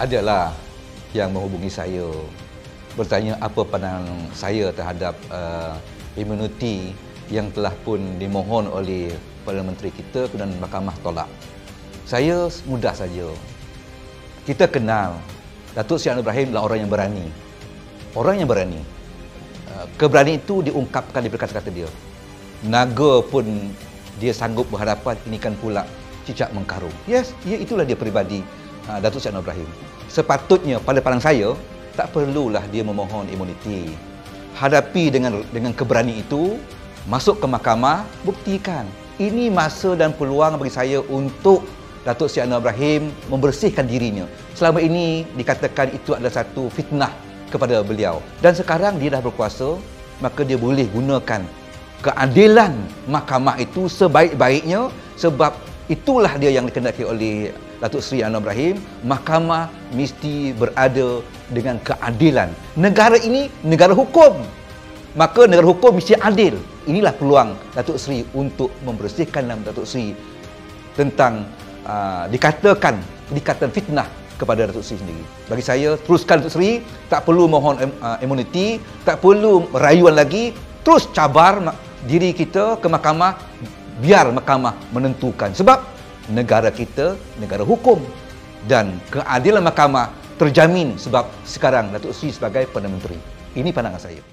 Adalah yang menghubungi saya bertanya apa pandangan saya terhadap imuniti yang telah pun dimohon oleh Perdana Menteri kita dan Mahkamah tolak. Saya mudah saja. Kita kenal Datuk Seri Anwar Ibrahim adalah orang yang berani. Orang yang berani. Keberanian itu diungkapkan di kata-kata dia. Naga pun dia sanggup berhadapan, ini kan pula cicak mengkarung. Yes, itulah dia peribadi Datuk Seri Anwar Ibrahim. Sepatutnya pada pandang saya tak perlulah dia memohon imuniti. Hadapi dengan keberanian itu, masuk ke mahkamah, buktikan. Ini masa dan peluang bagi saya untuk Datuk Seri Anwar Ibrahim membersihkan dirinya. Selama ini dikatakan itu adalah satu fitnah kepada beliau. Dan sekarang dia dah berkuasa, maka dia boleh gunakan keadilan mahkamah itu sebaik-baiknya, sebab itulah dia yang dikehendaki oleh Datuk Seri Anwar Ibrahim. Mahkamah mesti berada dengan keadilan. Negara ini negara hukum, maka negara hukum mesti adil. Inilah peluang Datuk Seri untuk membersihkan nama Datuk Seri tentang dikatakan fitnah kepada Datuk Seri sendiri. Bagi saya, teruskan Datuk Seri, tak perlu mohon imuniti, tak perlu rayuan lagi, terus cabar diri kita ke mahkamah, biar mahkamah menentukan. Sebab negara kita negara hukum dan keadilan mahkamah terjamin sebab sekarang Datuk Seri sebagai Perdana Menteri. Ini pandangan saya.